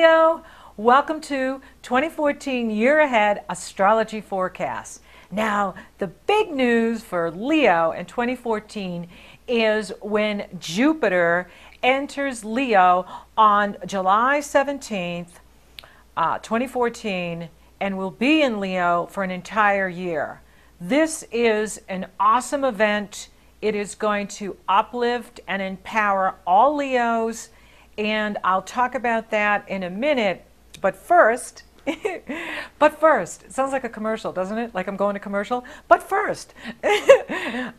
Leo, welcome to 2014 Year Ahead Astrology Forecast. Now, the big news for Leo in 2014 is when Jupiter enters Leo on July 17th, 2014, and will be in Leo for an entire year. This is an awesome event. It is going to uplift and empower all Leos, and I'll talk about that in a minute. But first, it sounds like a commercial, doesn't it? Like I'm going to commercial. But first,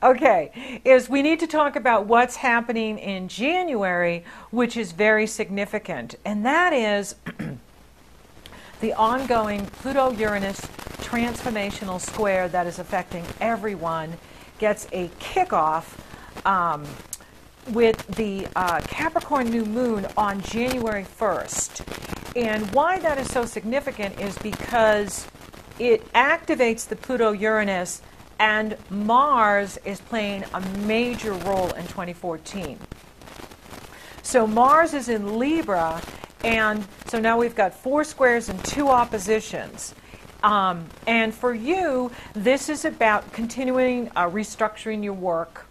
okay, is we need to talk about what's happening in January, which is very significant, and that is the ongoing Pluto-Uranus transformational square that is affecting everyone gets a kickoff with the Capricorn new moon on January 1st. And why that is so significant is because it activates the Pluto-Uranus, and Mars is playing a major role in 2014. So Mars is in Libra, and so now we've got 4 squares and 2 oppositions. And for you, this is about continuing restructuring your work,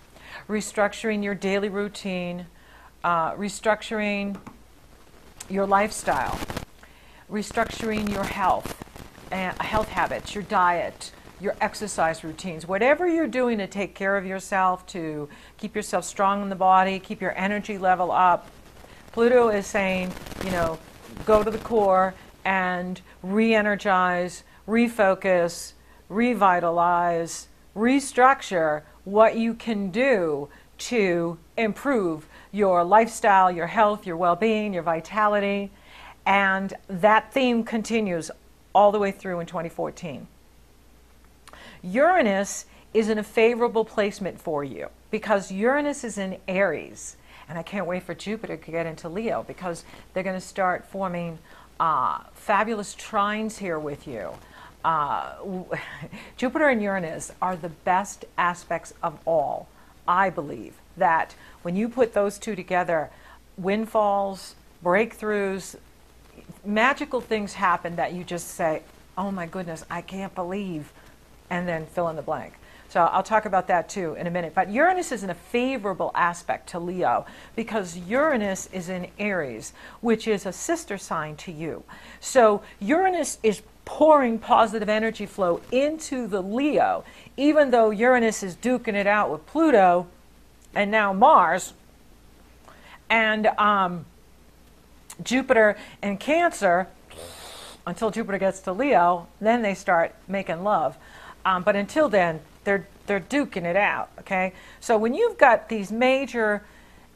restructuring your daily routine, restructuring your lifestyle, restructuring your health habits, your diet, your exercise routines, whatever you're doing to take care of yourself, to keep yourself strong in the body, keep your energy level up. Pluto is saying, you know, go to the core and re-energize, refocus, revitalize, restructure what you can do to improve your lifestyle, your health, your well-being, your vitality. And that theme continues all the way through in 2014. Uranus is in a favorable placement for you because Uranus is in Aries. And I can't wait for Jupiter to get into Leo because they're going to start forming fabulous trines here with you. Jupiter and Uranus are the best aspects of all. I believe that when you put those two together, windfalls, breakthroughs, magical things happen that you just say, oh my goodness, I can't believe, and then fill in the blank. So I'll talk about that too in a minute. But Uranus is in a favorable aspect to Leo because Uranus is in Aries, which is a sister sign to you. So Uranus is pouring positive energy flow into the Leo, even though Uranus is duking it out with Pluto and now Mars. And Jupiter and Cancer, until Jupiter gets to Leo, then they start making love. But until then, they're duking it out, okay? So when you've got these major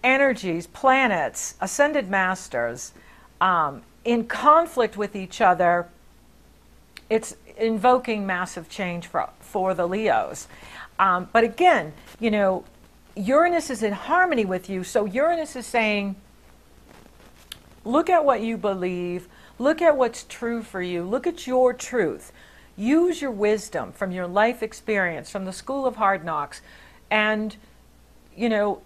energies, planets, ascended masters, in conflict with each other, it's invoking massive change for the Leos. But again, you know, Uranus is in harmony with you, so Uranus is saying, look at what you believe, look at what's true for you, look at your truth. Use your wisdom from your life experience, from the school of hard knocks, and, you know,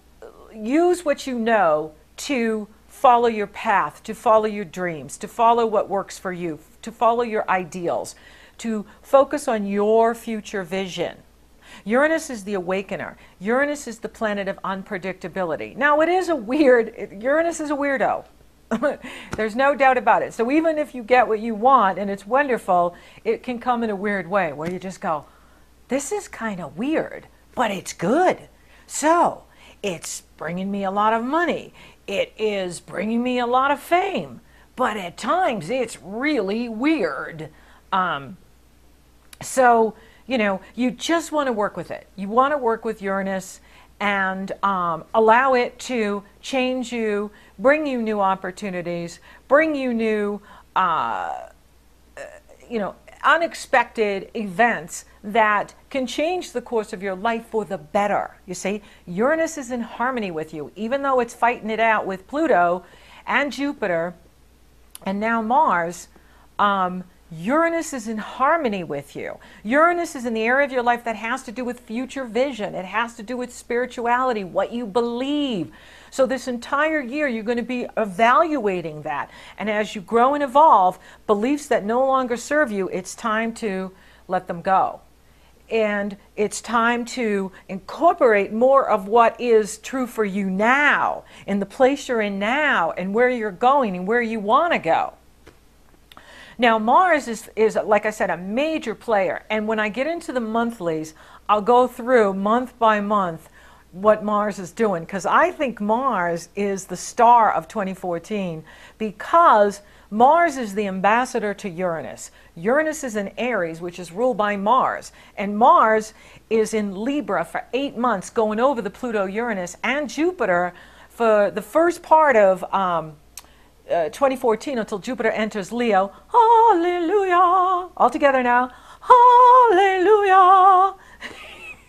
use what you know to follow your path, to follow your dreams, to follow what works for you, to follow your ideals, to focus on your future vision. Uranus is the awakener. Uranus is the planet of unpredictability. Now, Uranus is a weirdo. There's no doubt about it. So even if you get what you want and it's wonderful, it can come in a weird way where you just go, this is kind of weird, but it's good. So it's bringing me a lot of money. It is bringing me a lot of fame, but at times it's really weird. So, you know, you just want to work with it. You want to work with Uranus and allow it to change you, bring you new opportunities, bring you new, you know, unexpected events that can change the course of your life for the better. You see, Uranus is in harmony with you, even though it's fighting it out with Pluto and Jupiter and now Mars. Uranus is in harmony with you. Uranus is in the area of your life that has to do with future vision. It has to do with spirituality, what you believe. So this entire year, you're going to be evaluating that. And as you grow and evolve, beliefs that no longer serve you, it's time to let them go. And it's time to incorporate more of what is true for you now, in the place you're in now, and where you're going and where you want to go. Now, Mars is, like I said, a major player. And when I get into the monthlies, I'll go through month by month what Mars is doing, because I think Mars is the star of 2014, because Mars is the ambassador to Uranus. Uranus is in Aries, which is ruled by Mars, and Mars is in Libra for 8 months, going over the Pluto, Uranus, and Jupiter for the first part of 2014 until Jupiter enters Leo. Hallelujah! All together now. Hallelujah!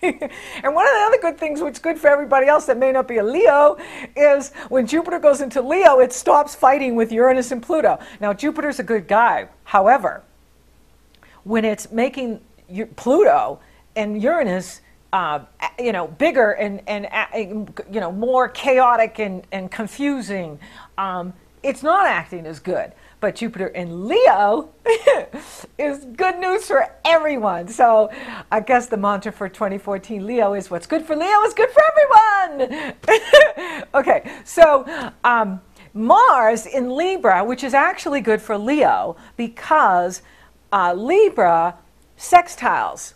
And one of the other good things, which is good for everybody else that may not be a Leo, is when Jupiter goes into Leo, it stops fighting with Uranus and Pluto. Now, Jupiter's a good guy. However, when it's making Pluto and Uranus, bigger and more chaotic and confusing, it's not acting as good. But Jupiter in Leo is good news for everyone. So I guess the mantra for 2014 Leo is, what's good for Leo is good for everyone. Okay, so Mars in Libra, which is actually good for Leo, because Libra sextiles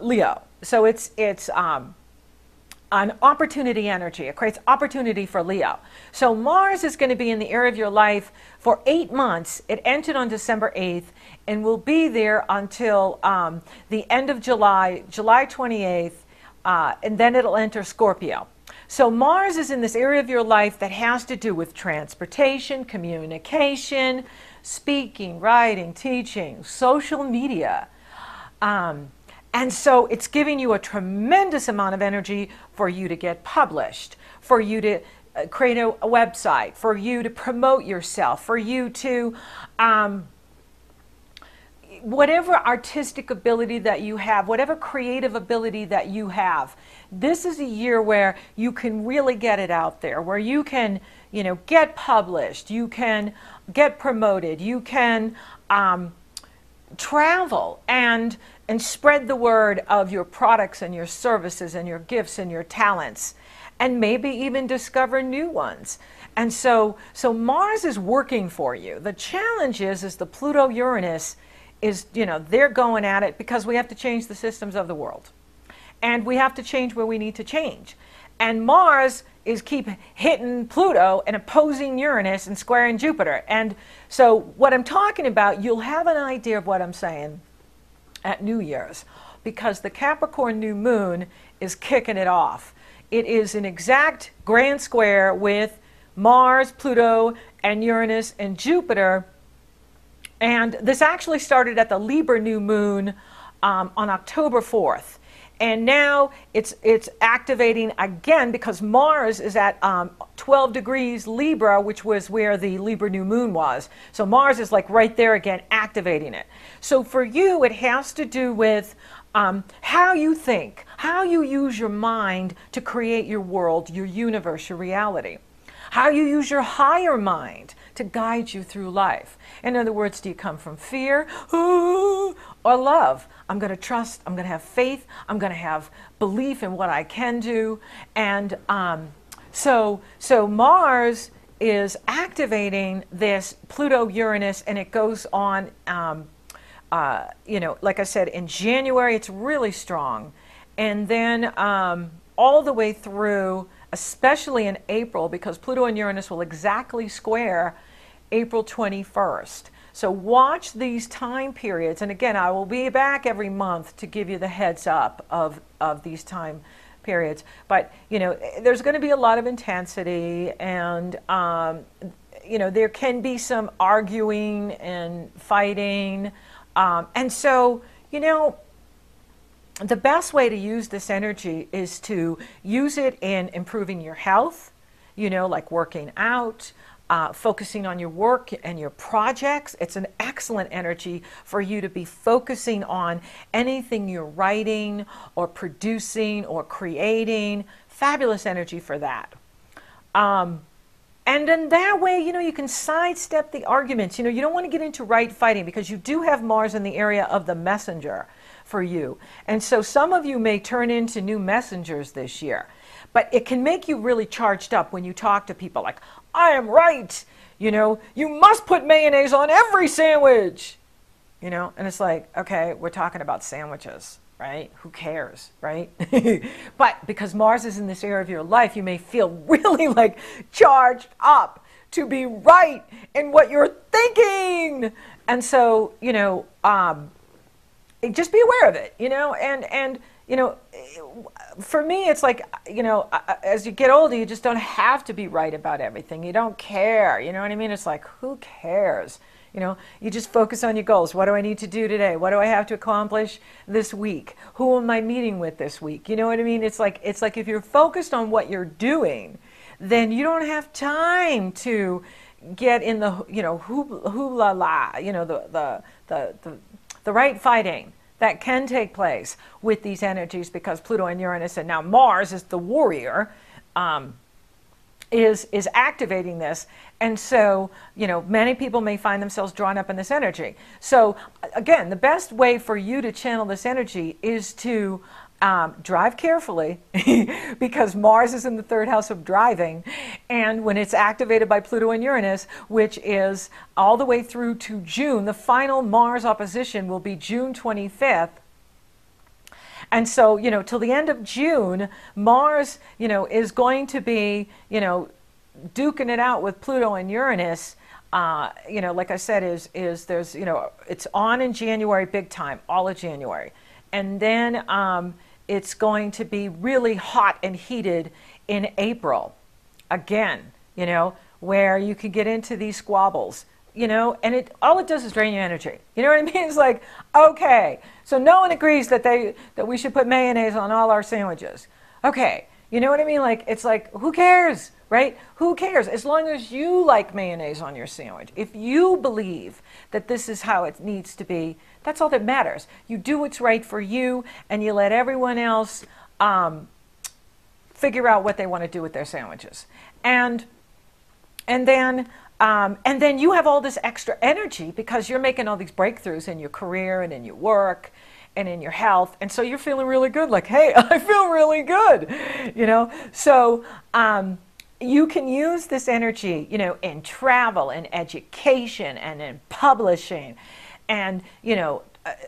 Leo. So it's an opportunity energy. It creates opportunity for Leo. So Mars is going to be in the area of your life for 8 months. It entered on December 8th and will be there until the end of July, July 28th, and then it'll enter Scorpio. So Mars is in this area of your life that has to do with transportation, communication, speaking, writing, teaching, social media. And so it's giving you a tremendous amount of energy for you to get published, for you to create a website, for you to promote yourself, for you to, whatever artistic ability that you have, whatever creative ability that you have, this is a year where you can really get it out there, where you can, get published, you can get promoted, you can travel and spread the word of your products and your services and your gifts and your talents, and maybe even discover new ones. And so Mars is working for you. The challenge is the Pluto Uranus is, they're going at it because we have to change the systems of the world. And we have to change where we need to change. And Mars is keep hitting Pluto and opposing Uranus and squaring Jupiter. And so what I'm talking about, you'll have an idea of what I'm saying at New Year's, because the Capricorn new moon is kicking it off. It is an exact grand square with Mars, Pluto, and Uranus and Jupiter. And this actually started at the Libra new moon on October 4th. And now it's activating again because Mars is at 12 degrees Libra, which was where the Libra new moon was. So Mars is like right there again, activating it. So for you, it has to do with how you think, how you use your mind to create your world, your universe, your reality. How you use your higher mind to guide you through life. In other words, do you come from fear or love? I'm going to trust, I'm going to have faith, I'm going to have belief in what I can do. And so Mars is activating this Pluto-Uranus, and it goes on, like I said, in January, it's really strong. And then all the way through, especially in April, because Pluto and Uranus will exactly square April 21st. So watch these time periods. And again, I will be back every month to give you the heads up of these time periods. But, there's going to be a lot of intensity, and, there can be some arguing and fighting. And so, the best way to use this energy is to use it in improving your health, like working out, focusing on your work and your projects. It's an excellent energy for you to be focusing on anything you're writing or producing or creating. Fabulous energy for that. And then that way, you can sidestep the arguments. You don't want to get into right fighting because you do have Mars in the area of the messenger for you. And so some of you may turn into new messengers this year. But it can make you really charged up when you talk to people like, I am right. You must put mayonnaise on every sandwich. And it's like, okay, we're talking about sandwiches. Right? Who cares, right? But because Mars is in this area of your life, you may feel really like charged up to be right in what you're thinking. And so, just be aware of it, and for me, it's like, as you get older, you just don't have to be right about everything. You don't care, you know what I mean? It's like, who cares? You just focus on your goals. What do I need to do today? What do I have to accomplish this week? Who am I meeting with this week? You know what I mean? It's like if you're focused on what you're doing, then you don't have time to get in the, hoo la la, the right fighting that can take place with these energies, because Pluto and Uranus, and now Mars is the warrior, is activating this. And so, many people may find themselves drawn up in this energy. So again, the best way for you to channel this energy is to drive carefully because Mars is in the third house of driving. And when it's activated by Pluto and Uranus, which is all the way through to June, the final Mars opposition will be June 25th. And so, till the end of June, Mars, is going to be, duking it out with Pluto and Uranus. Like I said, is there's, it's on in January, big time, all of January. And then it's going to be really hot and heated in April. Again, where you can get into these squabbles. And all it does is drain your energy. You know what I mean? It's like, okay, so no one agrees that we should put mayonnaise on all our sandwiches. Okay, you know what I mean? Like, it's like, who cares, right? Who cares? As long as you like mayonnaise on your sandwich. If you believe that this is how it needs to be, that's all that matters. You do what's right for you, and you let everyone else figure out what they want to do with their sandwiches. And then you have all this extra energy because you're making all these breakthroughs in your career and in your work and in your health. And so you're feeling really good, like, hey, I feel really good, So you can use this energy, in travel and education and in publishing and,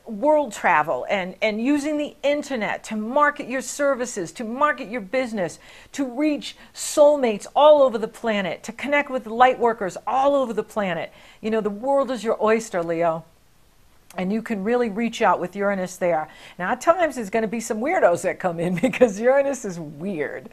world travel and using the internet to market your services, to market your business, to reach soulmates all over the planet, to connect with light workers all over the planet. The world is your oyster, Leo. And you can really reach out with Uranus there. Now, at times there's going to be some weirdos that come in because Uranus is weird.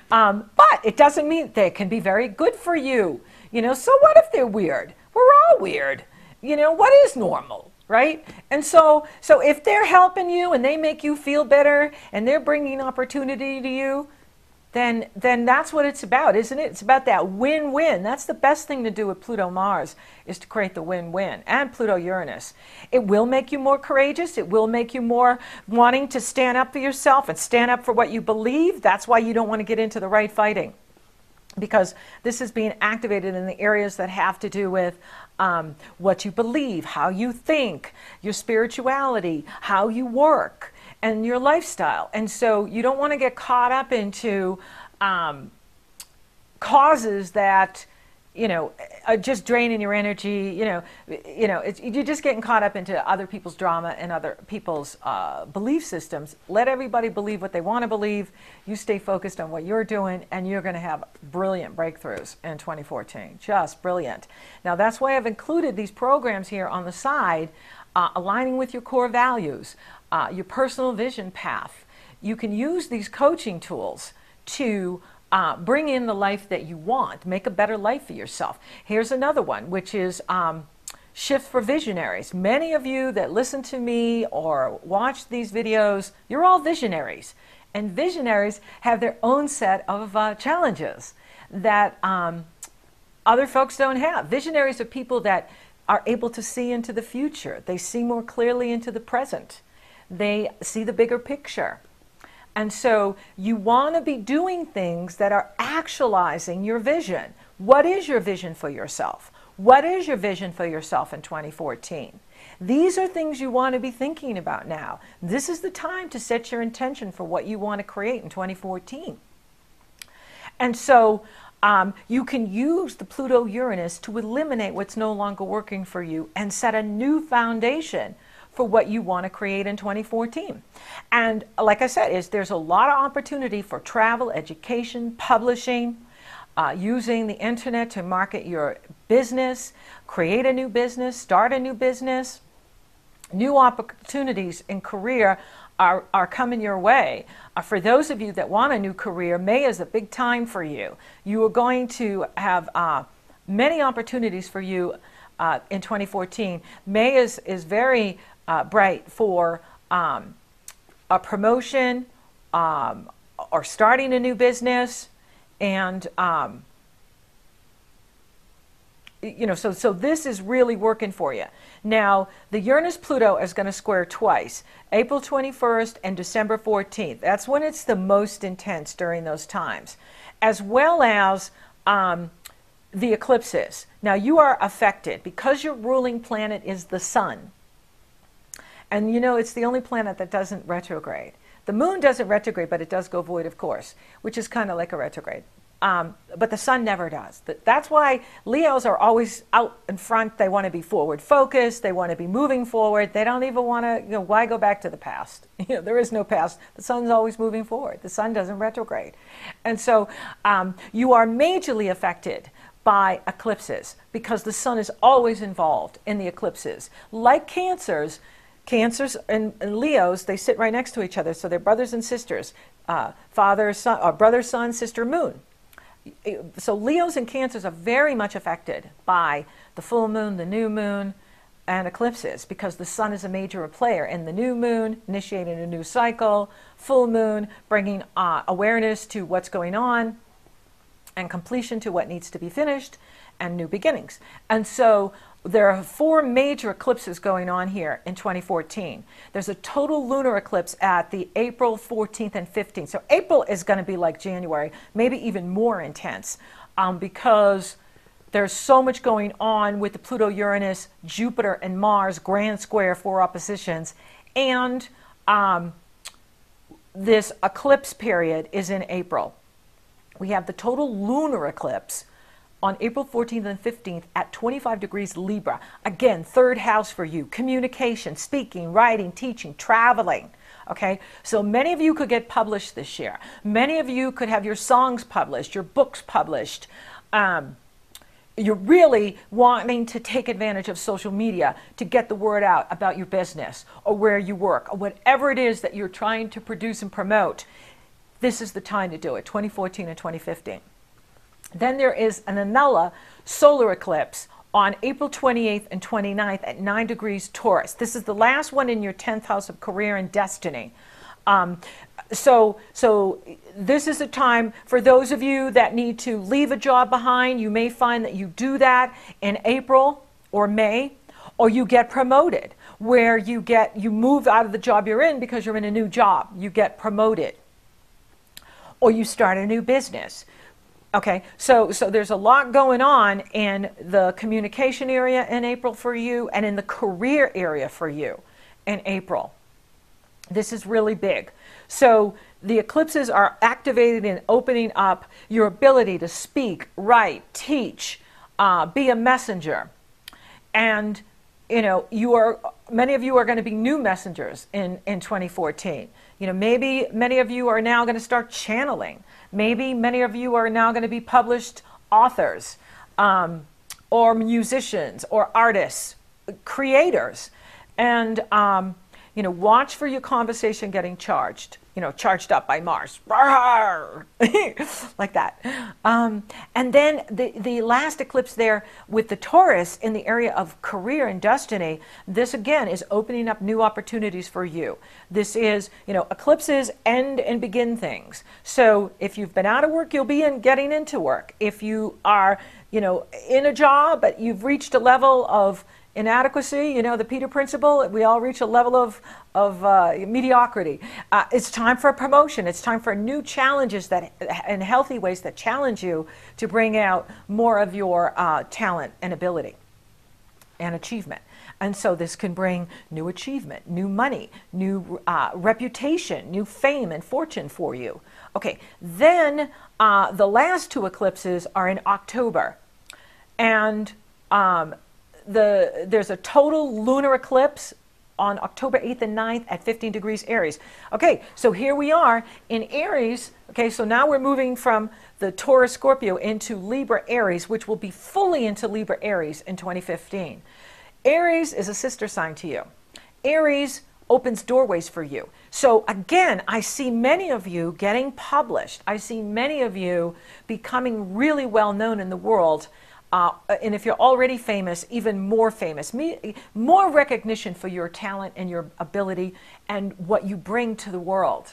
But it doesn't mean they can be very good for you. So what if they're weird? We're all weird. What is normal? Right? And so if they're helping you and they make you feel better and they're bringing opportunity to you, then that's what it's about, isn't it? It's about that win-win. That's the best thing to do with Pluto-Mars, is to create the win-win. And Pluto-Uranus. It will make you more courageous. It will make you more wanting to stand up for yourself and stand up for what you believe. That's why you don't want to get into the right fighting, because this is being activated in the areas that have to do with what you believe, how you think, your spirituality, how you work, and your lifestyle. And so you don't want to get caught up into causes that, are just draining your energy. You're just getting caught up into other people's drama and other people's belief systems. Let everybody believe what they want to believe. You stay focused on what you're doing, and you're going to have brilliant breakthroughs in 2014. Just brilliant. Now, that's why I've included these programs here on the side, aligning with your core values, your personal vision path. You can use these coaching tools to bring in the life that you want, make a better life for yourself. Here's another one, which is Shift for Visionaries. Many of you that listen to me or watch these videos, you're all visionaries. And visionaries have their own set of challenges that other folks don't have. Visionaries are people that are able to see into the future. They see more clearly into the present. They see the bigger picture. And so you want to be doing things that are actualizing your vision. What is your vision for yourself? What is your vision for yourself in 2014? These are things you want to be thinking about now. This is the time to set your intention for what you want to create in 2014. And so you can use the Pluto-Uranus to eliminate what's no longer working for you and set a new foundation for what you want to create in 2014. And like I said, there's a lot of opportunity for travel, education, publishing, using the internet to market your business, create a new business, start a new business. New opportunities in career are coming your way. For those of you that want a new career, May is a big time for you. You are going to have many opportunities for you in 2014. May is very bright for a promotion or starting a new business, and so this is really working for you. Now, the Uranus-Pluto is going to square twice, April 21st and December 14th. That's when it's the most intense during those times, as well as the eclipses. Now, you are affected because your ruling planet is the sun. And it's the only planet that doesn't retrograde. The moon doesn't retrograde, but it does go void, of course, which is kind of like a retrograde. But the sun never does. That's why Leos are always out in front. They want to be forward focused. They want to be moving forward. They don't even want to, why go back to the past? There is no past. The sun's always moving forward. The sun doesn't retrograde. And so you are majorly affected by eclipses because the sun is always involved in the eclipses. Like Cancers and Leos, they sit right next to each other. So they're brothers and sisters, father, son, or brother, sun, sister, moon. So Leos and Cancers are very much affected by the full moon, the new moon, and eclipses because the sun is a major player in the new moon, initiating a new cycle, full moon, bringing awareness to what's going on, and completion to what needs to be finished, and new beginnings. And so there are 4 major eclipses going on here in 2014. There's a total lunar eclipse at the April 14th and 15th. So April is going to be like January, maybe even more intense because there's so much going on with the Pluto, Uranus, Jupiter, and Mars, grand square, 4 oppositions. And this eclipse period is in April. We have the total lunar eclipse on April 14th and 15th at 25 degrees Libra. Again, 3rd house for you. Communication, speaking, writing, teaching, traveling. Okay, so many of you could get published this year. Many of you could have your songs published, your books published. You're really wanting to take advantage of social media to get the word out about your business or where you work or whatever it is that you're trying to produce and promote. This is the time to do it, 2014 and 2015. Then there is an Anula solar eclipse on April 28th and 29th at 9 degrees Taurus. This is the last one in your 10th house of career and destiny. So this is a time for those of you that need to leave a job behind. You may find that you do that in April or May, or you get promoted, where you move out of the job you're in because you're in a new job. You get promoted, or you start a new business. Okay, so there's a lot going on in the communication area in April for you and in the career area for you in April. This is really big. So the eclipses are activated and opening up your ability to speak, write, teach, be a messenger. And many of you are going to be new messengers in 2014. Maybe many of you are now going to start channeling. Maybe many of you are now going to be published authors or musicians or artists, creators. And, watch for your conversation getting charged. charged up by Mars, like that. And then the last eclipse there with the Taurus in the area of career and destiny, this again is opening up new opportunities for you. This is, eclipses end and begin things. So if you've been out of work, you'll be getting into work. If you are, in a job, but you've reached a level of inadequacy, the Peter Principle, we all reach a level of mediocrity. It's time for a promotion. It's time for new challenges that, in healthy ways that challenge you to bring out more of your talent and ability and achievement. And so this can bring new achievement, new money, new reputation, new fame and fortune for you. Okay, then the last two eclipses are in October. And there's a total lunar eclipse on October 8th and 9th at 15 degrees Aries. Okay, so here we are in Aries. Okay, so now we're moving from the Taurus Scorpio into Libra Aries, which will be fully into Libra Aries in 2015. Aries is a sister sign to you. Aries opens doorways for you. So again, I see many of you getting published. I see many of you becoming really well known in the world. And if you're already famous, even more famous, more recognition for your talent and your ability and what you bring to the world.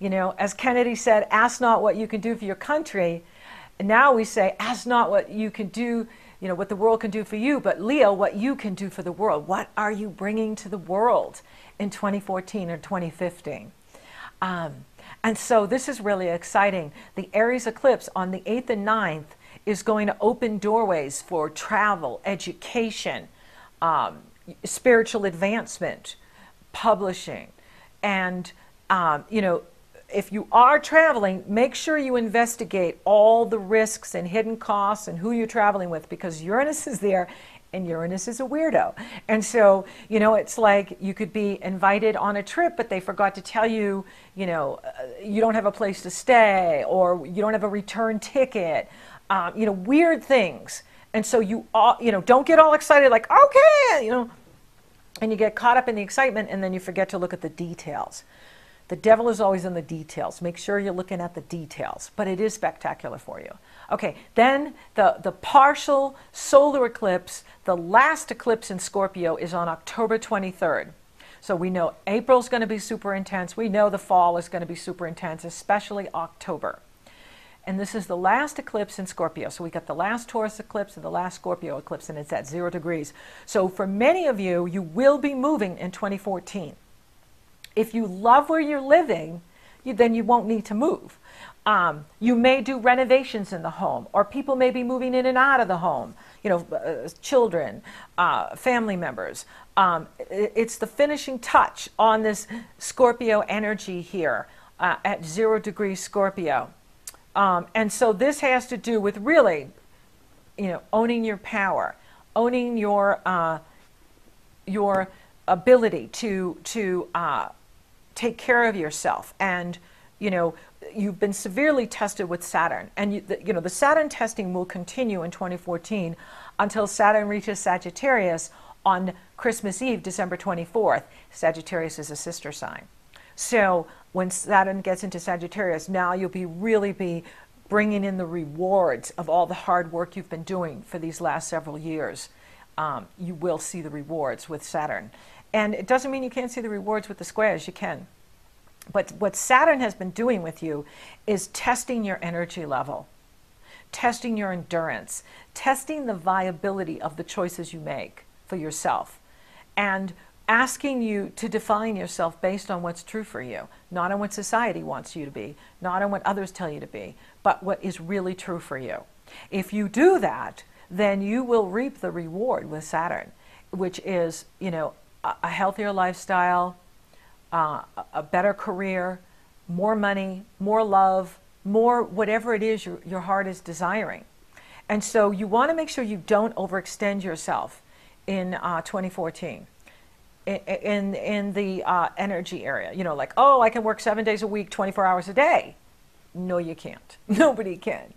As Kennedy said, ask not what you can do for your country. And now we say, ask not what you can do, what the world can do for you, but Leo, what you can do for the world. What are you bringing to the world in 2014 or 2015? And so this is really exciting. The Aries eclipse on the 8th and 9th is going to open doorways for travel, education, spiritual advancement, publishing. And, if you are traveling, make sure you investigate all the risks and hidden costs and who you're traveling with, because Uranus is there and Uranus is a weirdo. And so, it's like you could be invited on a trip, but they forgot to tell you, you don't have a place to stay, or you don't have a return ticket. Weird things. And so you don't get all excited like, okay, and you get caught up in the excitement and then you forget to look at the details. The devil is always in the details. Make sure you're looking at the details, but it is spectacular for you. Okay, then the partial solar eclipse, the last eclipse in Scorpio is on October 23rd. So we know April's going to be super intense. We know the fall is going to be super intense, especially October. And this is the last eclipse in Scorpio. So we got the last Taurus eclipse and the last Scorpio eclipse, and it's at 0 degrees. So for many of you, you will be moving in 2014. If you love where you're living, then you won't need to move. You may do renovations in the home, or people may be moving in and out of the home, children, family members. It's the finishing touch on this Scorpio energy here at 0 degrees Scorpio. And so this has to do with really, owning your power, owning your ability to take care of yourself. And, you've been severely tested with Saturn. And, the Saturn testing will continue in 2014 until Saturn reaches Sagittarius on Christmas Eve, December 24th. Sagittarius is a sister sign. So when Saturn gets into Sagittarius, now you'll really be bringing in the rewards of all the hard work you've been doing for these last several years. You will see the rewards with Saturn. And it doesn't mean you can't see the rewards with the squares. You can. But what Saturn has been doing with you is testing your energy level, testing your endurance, testing the viability of the choices you make for yourself, and asking you to define yourself based on what's true for you, not on what society wants you to be, not on what others tell you to be, but what is really true for you. If you do that, then you will reap the reward with Saturn, which is, a healthier lifestyle, a better career, more money, more love, more whatever it is your heart is desiring. And so you want to make sure you don't overextend yourself in 2014. In the energy area, like, oh, I can work 7 days a week, 24 hours a day. No, you can't. Nobody can.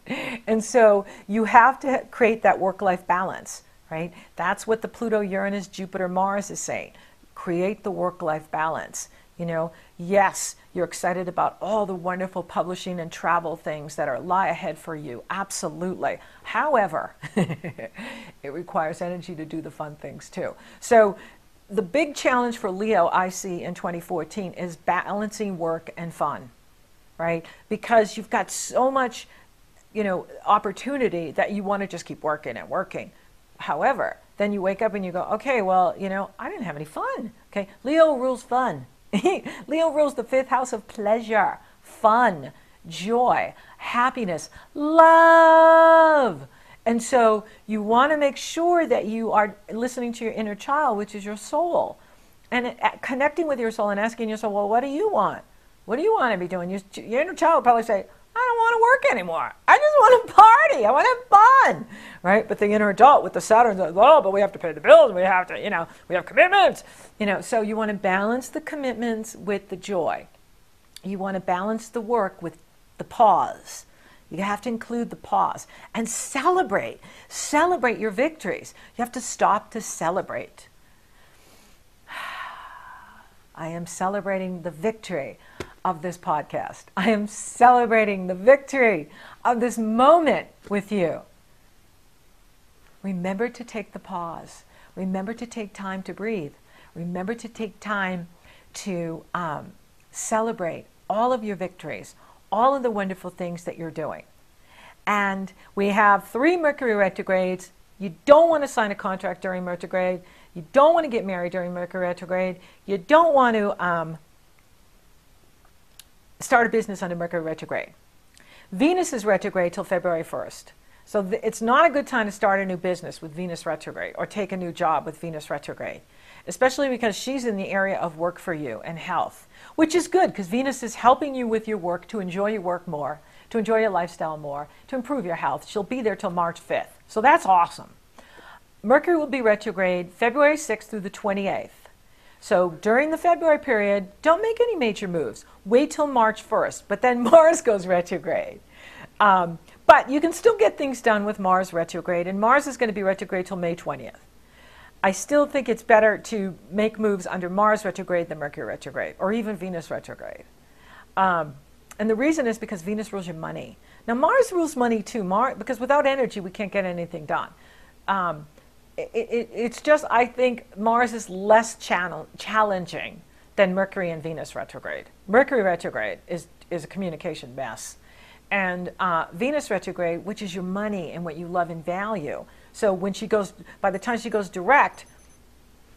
And so you have to create that work-life balance, right? That's what the Pluto, Uranus, Jupiter, Mars is saying. Create the work-life balance. You know, yes, you're excited about all the wonderful publishing and travel things that lie ahead for you. Absolutely. However, it requires energy to do the fun things too. So the big challenge for Leo I see in 2014 is balancing work and fun, right? Because you've got so much, opportunity that you want to just keep working and working. However, then you wake up and you go, okay, well, I didn't have any fun. Okay, Leo rules fun. Leo rules the 5th house of pleasure, fun, joy, happiness, love. And so you want to make sure that you are listening to your inner child, which is your soul, and connecting with your soul and asking yourself, well, what do you want? What do you want to be doing? Your inner child will probably say, I don't want to work anymore. I just want to party. I want to have fun, right? But the inner adult with the Saturn says, oh, but we have to pay the bills. We have to, we have commitments. So you want to balance the commitments with the joy. You want to balance the work with the pause. You have to include the pause and celebrate. Celebrate your victories. You have to stop to celebrate. I am celebrating the victory of this podcast. I am celebrating the victory of this moment with you. Remember to take the pause. Remember to take time to breathe. Remember to take time to celebrate all of your victories, all of the wonderful things that you're doing. And we have 3 Mercury retrogrades. You don't want to sign a contract during retrograde. You don't want to get married during Mercury retrograde. You don't want to start a business under Mercury retrograde. Venus is retrograde till February 1st. So it's not a good time to start a new business with Venus retrograde or take a new job with Venus retrograde, especially because she's in the area of work for you and health, which is good because Venus is helping you with your work to enjoy your work more, to enjoy your lifestyle more, to improve your health. She'll be there till March 5th. So that's awesome. Mercury will be retrograde February 6th through the 28th. So during the February period, don't make any major moves. Wait till March 1st, but then Mars goes retrograde. But you can still get things done with Mars retrograde, and Mars is going to be retrograde till May 20th. I still think it's better to make moves under Mars retrograde than Mercury retrograde, or even Venus retrograde. And the reason is because Venus rules your money. Now Mars rules money too, because without energy we can't get anything done. It's just, I think Mars is less challenging than Mercury and Venus retrograde. Mercury retrograde is a communication mess. And Venus retrograde, which is your money and what you love and value. So when by the time she goes direct,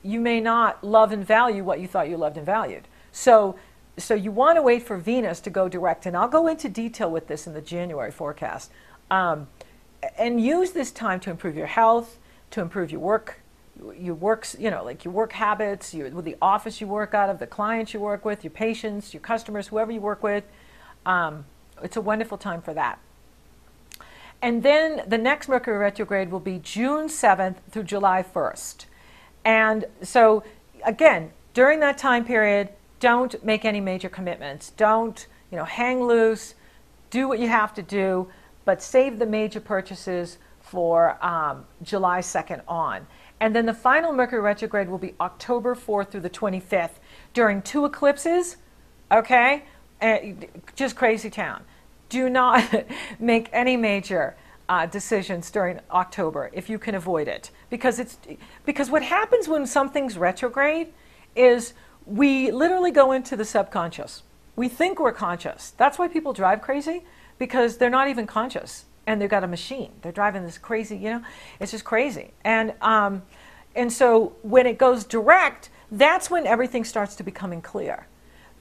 you may not love and value what you thought you loved and valued. So you want to wait for Venus to go direct. And I'll go into detail with this in the January forecast. And use this time to improve your health, to improve your work, like your work habits, with the office you work out of, the clients you work with, your patients, your customers, whoever you work with. It's a wonderful time for that. And then the next Mercury retrograde will be June 7th through July 1st. And so, again, during that time period, don't make any major commitments. Don't, hang loose. Do what you have to do, but save the major purchases for July 2nd on. And then the final Mercury retrograde will be October 4th through the 25th during 2 eclipses, okay? Just crazy town. Do not make any major decisions during October if you can avoid it. Because what happens when something's retrograde is we literally go into the subconscious. We think we're conscious. That's why people drive crazy, because they're not even conscious. And they've got a machine. They're driving this crazy, it's just crazy. And so when it goes direct, that's when everything starts to becoming clear.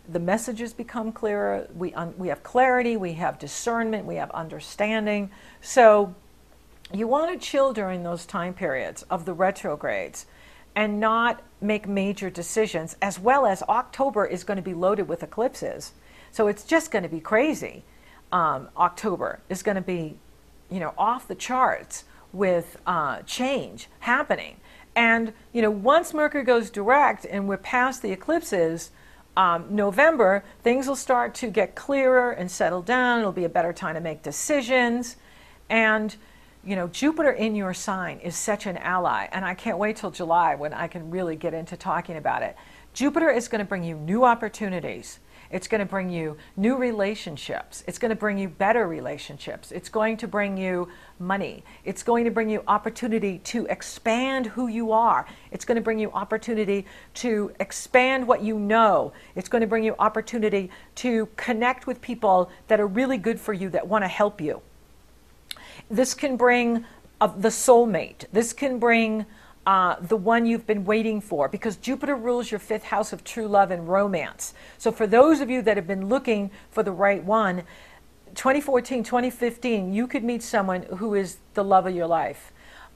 The messages become clearer. We have clarity. We have discernment. We have understanding. So you want to chill during those time periods of the retrogrades and not make major decisions, as well as October is going to be loaded with eclipses. So it's just going to be crazy. October is going to be off the charts with change happening. And, once Mercury goes direct and we're past the eclipses, November, things will start to get clearer and settle down. It'll be a better time to make decisions. And, Jupiter in your sign is such an ally. And I can't wait till July when I can really get into talking about it. Jupiter is going to bring you new opportunities. It's going to bring you new relationships. It's going to bring you better relationships. It's going to bring you money. It's going to bring you opportunity to expand who you are. It's going to bring you opportunity to expand what you know. It's going to bring you opportunity to connect with people that are really good for you, that want to help you. This can bring the soulmate. This can bring the one you've been waiting for, because Jupiter rules your 5th house of true love and romance. So for those of you that have been looking for the right one, 2014, 2015, you could meet someone who is the love of your life.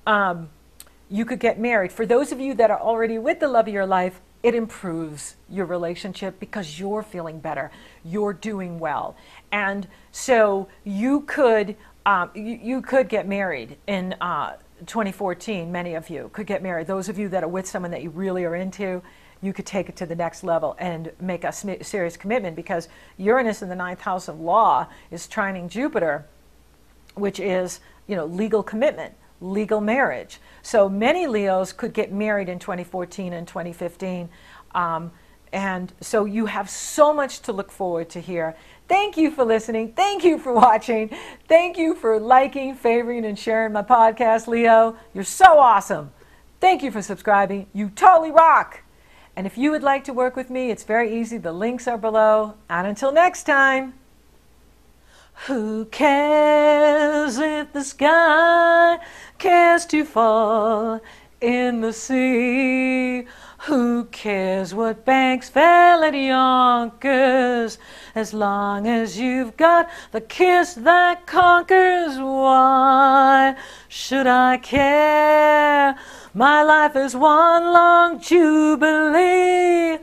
You could get married. For those of you that are already with the love of your life, it improves your relationship because you're feeling better. You're doing well. And so you could get married in 2014. Many of you could get married. Those of you that are with someone that you really are into, you could take it to the next level and make a serious commitment, because Uranus in the 9th house of law is trining Jupiter, which is, legal commitment, legal marriage. So many Leos could get married in 2014 and 2015. And so you have so much to look forward to here. Thank you for listening. Thank you for watching. Thank you for liking, favoring, and sharing my podcast, Leo. You're so awesome. Thank you for subscribing. You totally rock. And if you would like to work with me, it's very easy. The links are below. And until next time, who cares if the sky cares to fall in the sea? Who cares what banks fell at Yonkers, as long as you've got the kiss that conquers? Why should I care? My life is one long jubilee,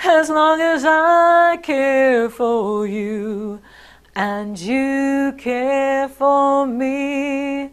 as long as I care for you and you care for me.